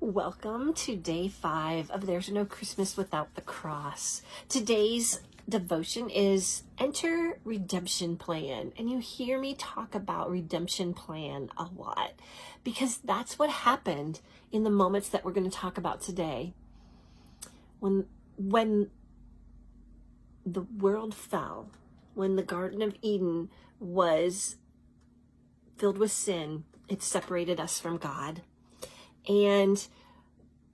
Welcome to day 5 of There's No Christmas Without the Cross. Today's devotion is Enter Redemption Plan. And you hear me talk about redemption plan a lot because that's what happened in the moments that we're going to talk about today. When the world fell, when the Garden of Eden was filled with sin, it separated us from God. And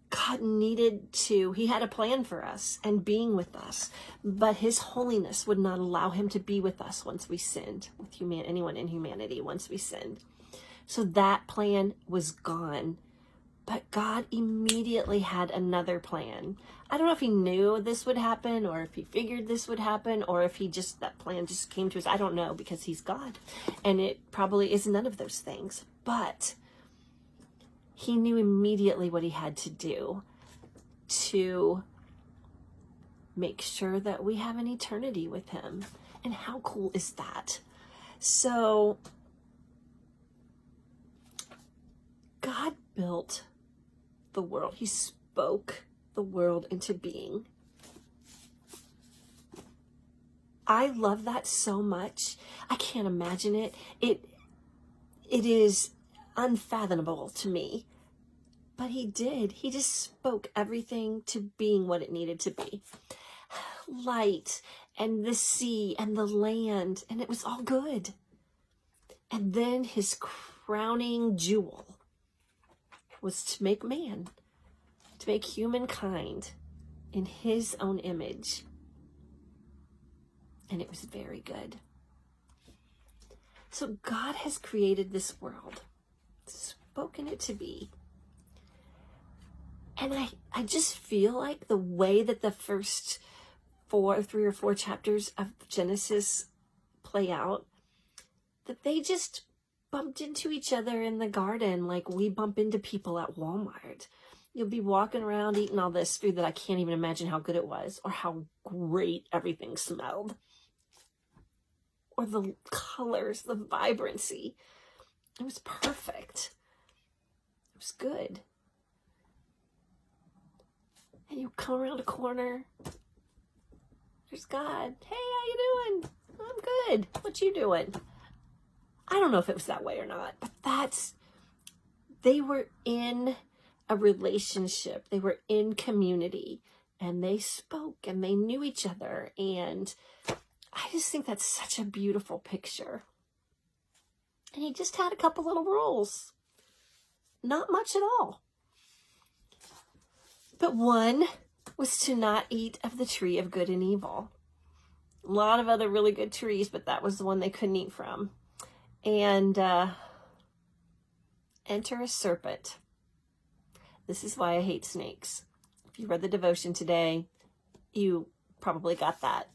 God he had a plan for us and being with us, but his holiness would not allow him to be with us once we sinned, with anyone in humanity once we sinned. So that plan was gone, but God immediately had another plan. I don't know if he knew this would happen or if he figured this would happen or if that plan just came to us. I don't know, because he's God and it probably is none of those things, but he knew immediately what he had to do to make sure that we have an eternity with him. And how cool is that? So God built the world. He spoke the world into being. I love that so much. I can't imagine it. It is unfathomable to me, but he did. He just spoke everything to being what it needed to be. Light and the sea and the land, and it was all good. And then his crowning jewel was to make man, to make humankind in his own image. And it was very good. So God has created this world, spoken it to be. And I just feel like the way that the first 3 or 4 chapters of Genesis play out, that they just bumped into each other in the garden like we bump into people at Walmart. You'll be walking around eating all this food that I can't even imagine how good it was or how great everything smelled. Or the colors, the vibrancy. It was perfect. It was good. And you come around a corner. There's God. Hey, how you doing? I'm good. What you doing? I don't know if it was that way or not, but they were in a relationship. They were in community, and they spoke, and they knew each other, and I just think that's such a beautiful picture. And he just had a couple little rules. Not much at all. But one was to not eat of the tree of good and evil. A lot of other really good trees, but that was the one they couldn't eat from. And enter a serpent. This is why I hate snakes. If you read the devotion today, you probably got that.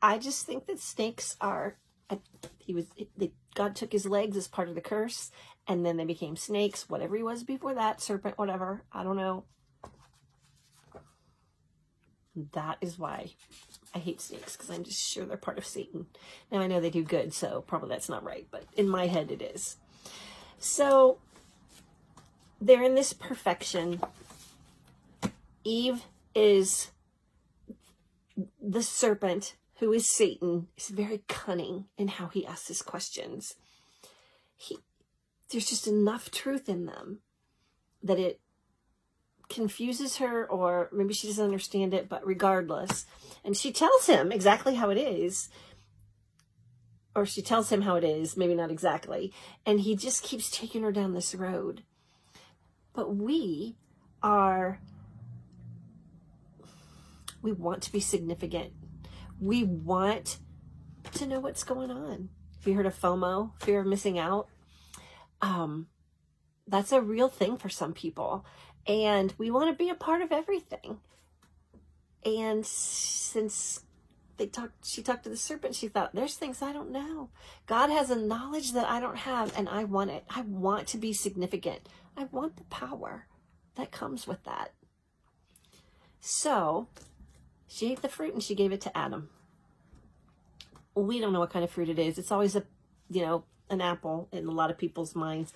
I just think that snakes are, God took his legs as part of the curse, and then they became snakes, whatever he was before that, serpent, whatever, I don't know. That is why I hate snakes, because I'm just sure they're part of Satan. Now I know they do good, so probably that's not right, but in my head it is. So they're in this perfection. Eve is the serpent, who is Satan, is very cunning in how he asks his questions. There's just enough truth in them that it confuses her, or maybe she doesn't understand it, but regardless. And she tells him exactly how it is. Or she tells him how it is, maybe not exactly. And he just keeps taking her down this road. But we want to be significant. We want to know what's going on. Have you heard of FOMO, fear of missing out? That's a real thing for some people. And we want to be a part of everything. And since she talked to the serpent, she thought, there's things I don't know. God has a knowledge that I don't have, and I want it. I want to be significant. I want the power that comes with that. So she ate the fruit and she gave it to Adam. We don't know what kind of fruit it is. It's always an apple in a lot of people's minds.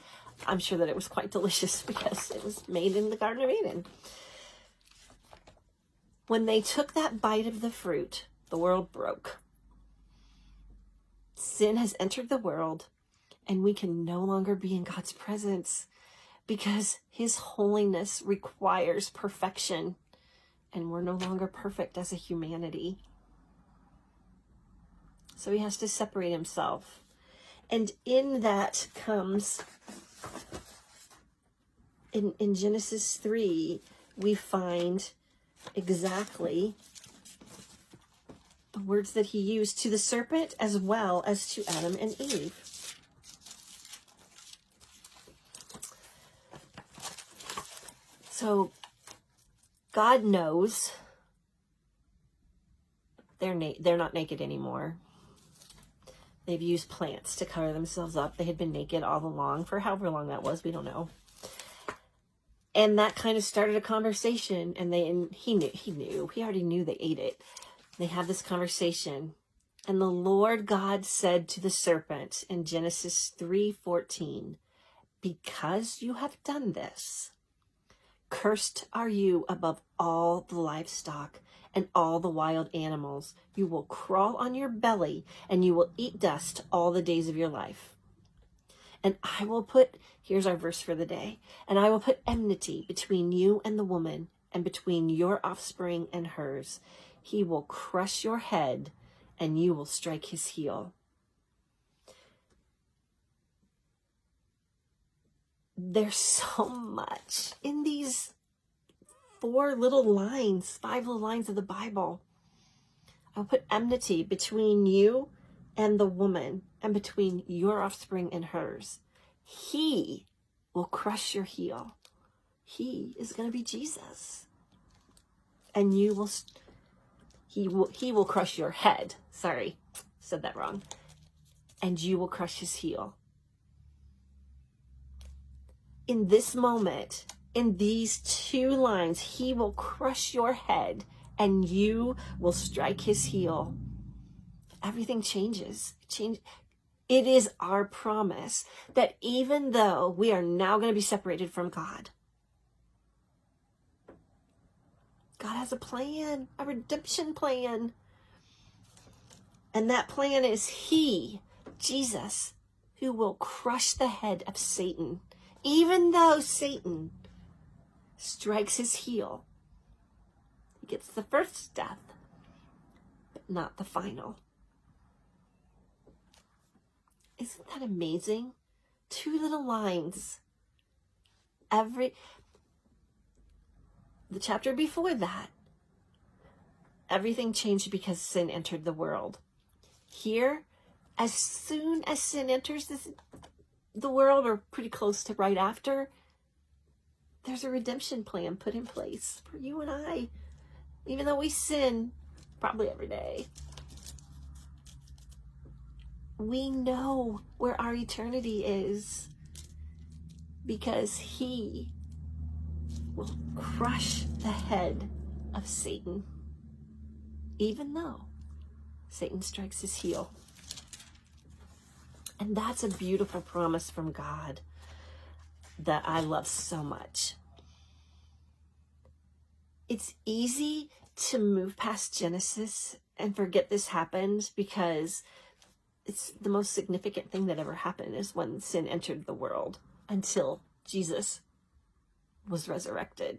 I'm sure that it was quite delicious because it was made in the Garden of Eden. When they took that bite of the fruit, the world broke. Sin has entered the world, and we can no longer be in God's presence because his holiness requires perfection, and we're no longer perfect as a humanity. So he has to separate himself. And in that comes, in Genesis 3, we find exactly the words that he used to the serpent as well as to Adam and Eve. So God knows they're not naked anymore. They've used plants to cover themselves up. They had been naked all along for however long that was. We don't know. And that kind of started a conversation, and he already knew they ate it. They have this conversation, and the Lord God said to the serpent in Genesis 3:14, because you have done this, cursed are you above all the livestock and all the wild animals. You will crawl on your belly, and you will eat dust all the days of your life. And I will put, here's our verse for the day, and I will put enmity between you and the woman, and between your offspring and hers. He will crush your head, and you will strike his heel. There's so much in these 5 little lines of the Bible. I'll put enmity between you and the woman, and between your offspring and hers. He will crush your heel. He is going to be Jesus. And he will crush your head. Sorry, said that wrong. And you will crush his heel. In this moment, in these 2 lines, he will crush your head and you will strike his heel. Everything changes. It is our promise that even though we are now going to be separated from God, God has a plan, a redemption plan. And that plan is he, Jesus, who will crush the head of Satan. Even though Satan strikes his heel, he gets the first death, but not the final. Isn't that amazing? 2 little lines. The chapter before that, everything changed because sin entered the world. Here, as soon as sin enters the world, or pretty close to right after, there's a redemption plan put in place for you and I, even though we sin probably every day. We know where our eternity is because he will crush the head of Satan, even though Satan strikes his heel. And that's a beautiful promise from God that I love so much. It's easy to move past Genesis and forget this happened because it's the most significant thing that ever happened is when sin entered the world until Jesus was resurrected.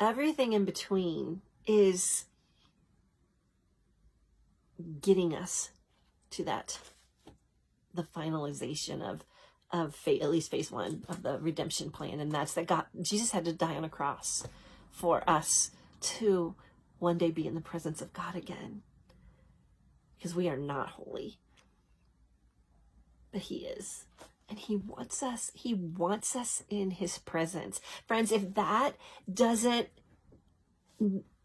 Everything in between is getting us to that, the finalization of at least phase 1 of the redemption plan, and that's that Jesus had to die on a cross for us to one day be in the presence of God again, because we are not holy, but he is, and he wants us in his presence. Friends, if that doesn't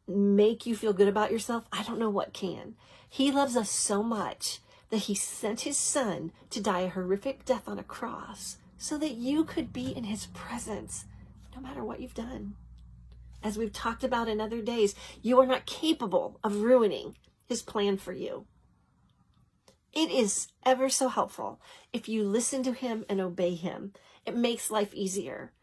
make you feel good about yourself, I don't know what can. He loves us so much that he sent his son to die a horrific death on a cross so that you could be in his presence no matter what you've done. As we've talked about in other days, you are not capable of ruining his plan for you. It is ever so helpful if you listen to him and obey him. It makes life easier.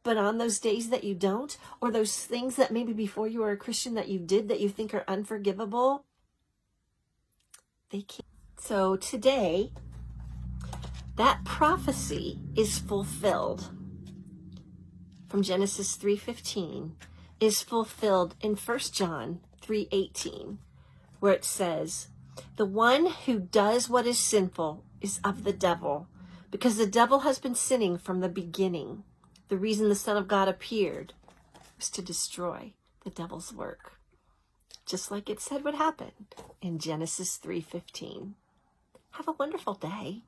But on those days that you don't, or those things that maybe before you were a Christian that you did that you think are unforgivable, they can't. So today, that prophecy is fulfilled from Genesis 3:15 is fulfilled in 1 John 3:18, where it says, "The one who does what is sinful is of the devil, because the devil has been sinning from the beginning. The reason the Son of God appeared was to destroy the devil's work." Just like it said would happen in Genesis 3:15. Have a wonderful day.